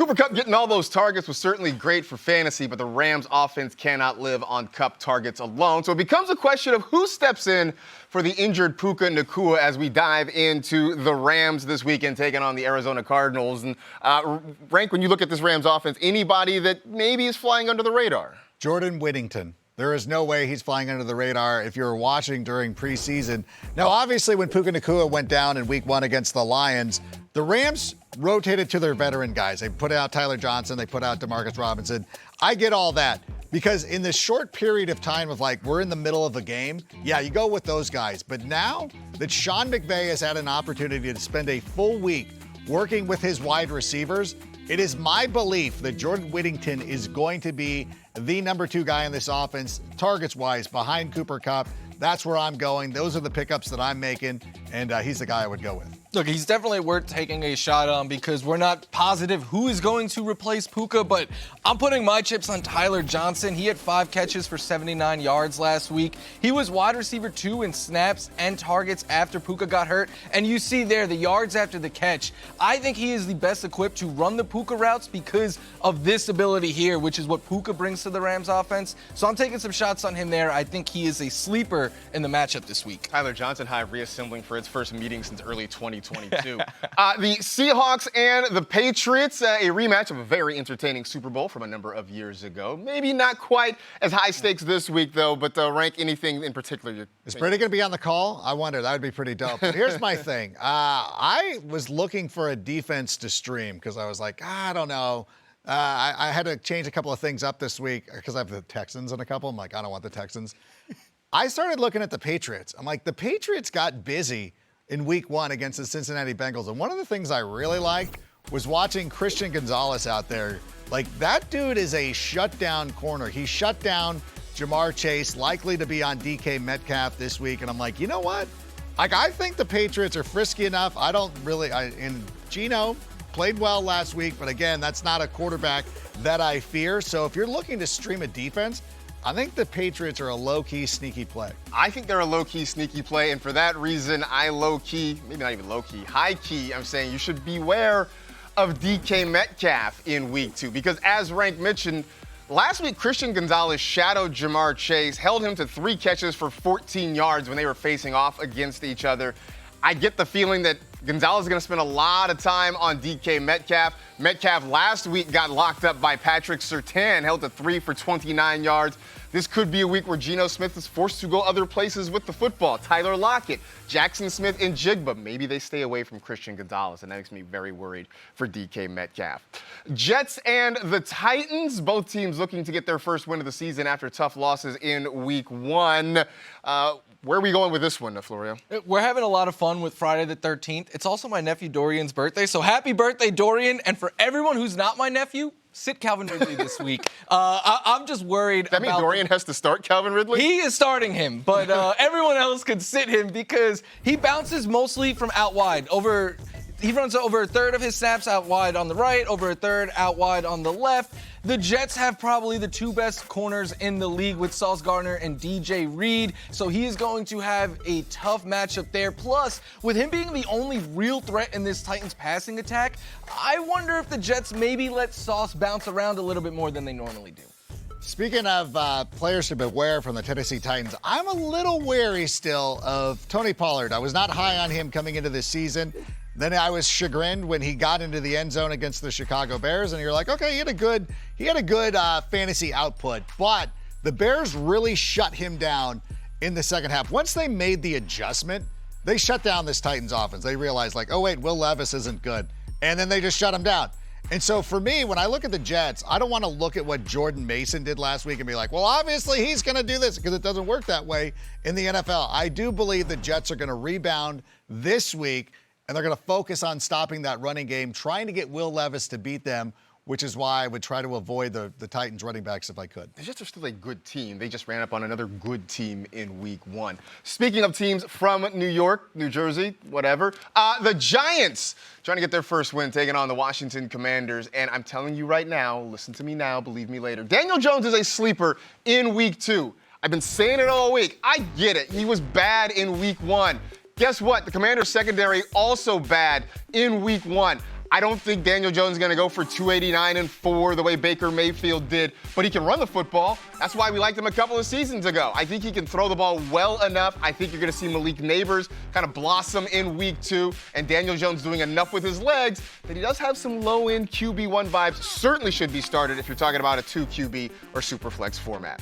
Cooper Kupp getting all those targets was certainly great for fantasy, but the Rams offense cannot live on Kupp targets alone. So it becomes a question of who steps in for the injured Puka Nacua as we dive into the Rams this weekend taking on the Arizona Cardinals. And Rank, when you look at this Rams offense, anybody that maybe is flying under the radar? Jordan Whittington. There is no way he's flying under the radar if you're watching during preseason. Now, obviously, when Puka Nacua went down in week 1 against the Lions, the Rams rotated to their veteran guys. They put out Tyler Johnson. They put out Demarcus Robinson. I get all that because in this short period of time of we're in the middle of a game, yeah, you go with those guys. But now that Sean McVay has had an opportunity to spend a full week working with his wide receivers, it is my belief that Jordan Whittington is going to be the number 2 guy in this offense, targets-wise, behind Cooper Kupp. That's where I'm going. Those are the pickups that I'm making, and he's the guy I would go with. Look, he's definitely worth taking a shot on because we're not positive who is going to replace Puka, but I'm putting my chips on Tyler Johnson. He had 5 catches for 79 yards last week. He was wide receiver 2 in snaps and targets after Puka got hurt, and you see there the yards after the catch. I think he is the best equipped to run the Puka routes because of this ability here, which is what Puka brings to the Rams offense. So I'm taking some shots on him there. I think he is a sleeper in the matchup this week. Tyler Johnson reassembling for its first meeting since early 2022. The Seahawks and the Patriots, a rematch of a very entertaining Super Bowl from a number of years ago. Maybe not quite as high stakes this week, though, but Rank, anything in particular? Is Brady going to be on the call? I wonder. That would be pretty dope. But here's my thing. I was looking for a defense to stream because I was like, I don't know. I had to change a couple of things up this week because I have the Texans in a couple. I'm like, I don't want the Texans. I started looking at the Patriots. I'm like, the Patriots got busy in week 1 against the Cincinnati Bengals. And one of the things I really liked was watching Christian Gonzalez out there. That dude is a shutdown corner. He shut down Jamar Chase, likely to be on DK Metcalf this week. And I'm like, you know what? I think the Patriots are frisky enough. And Geno played well last week, but again, that's not a quarterback that I fear. So if you're looking to stream a defense, I think the Patriots are a low-key, sneaky play. I think they're a low-key, sneaky play, and for that reason, I low-key, maybe not even low-key, high-key, I'm saying you should beware of DK Metcalf in week 2, because as Rank mentioned, last week Christian Gonzalez shadowed Jamar Chase, held him to 3 catches for 14 yards when they were facing off against each other. I get the feeling that Gonzalez is going to spend a lot of time on DK Metcalf. Metcalf last week got locked up by Patrick Surtain, held to 3 for 29 yards. This could be a week where Geno Smith is forced to go other places with the football. Tyler Lockett, Jackson Smith, and Jigba. Maybe they stay away from Christian Gonzalez, and that makes me very worried for DK Metcalf. Jets and the Titans, both teams looking to get their first win of the season after tough losses in week 1. Where are we going with this one, Florio? We're having a lot of fun with Friday the 13th. It's also my nephew Dorian's birthday, so happy birthday, Dorian. And for everyone who's not my nephew, sit Calvin Ridley this week. I'm just worried That means Dorian has to start Calvin Ridley? He is starting him, but everyone else could sit him because he bounces mostly from out wide. He runs over a third of his snaps out wide on the right, over a third out wide on the left. The Jets have probably the 2 best corners in the league with Sauce Gardner and DJ Reed, so he is going to have a tough matchup there. Plus, with him being the only real threat in this Titans passing attack, I wonder if the Jets maybe let Sauce bounce around a little bit more than they normally do. Speaking of players to beware from the Tennessee Titans, I'm a little wary still of Tony Pollard. I was not high on him coming into this season. Then I was chagrined when he got into the end zone against the Chicago Bears, and you're like, okay, he had a good fantasy output, but the Bears really shut him down in the second half. Once they made the adjustment, they shut down this Titans offense. They realized oh wait, Will Levis isn't good, and then they just shut him down. And so for me, when I look at the Jets, I don't want to look at what Jordan Mason did last week and be like, well, obviously he's going to do this, because it doesn't work that way in the NFL. I do believe the Jets are going to rebound this week, and they're going to focus on stopping that running game, trying to get Will Levis to beat them, which is why I would try to avoid the Titans running backs if I could. The Jets are still a good team. They just ran up on another good team in week 1. Speaking of teams from New York, New Jersey, whatever, the Giants trying to get their first win, taking on the Washington Commanders. And I'm telling you right now, listen to me now, believe me later, Daniel Jones is a sleeper in week 2. I've been saying it all week. I get it. He was bad in week 1. Guess what? The Commanders' secondary also bad in week 1. I don't think Daniel Jones is going to go for 289 and 4 the way Baker Mayfield did, but he can run the football. That's why we liked him a couple of seasons ago. I think he can throw the ball well enough. I think you're going to see Malik Neighbors kind of blossom in week 2, and Daniel Jones doing enough with his legs that he does have some low-end QB1 vibes. Certainly should be started if you're talking about a 2 QB or super flex format.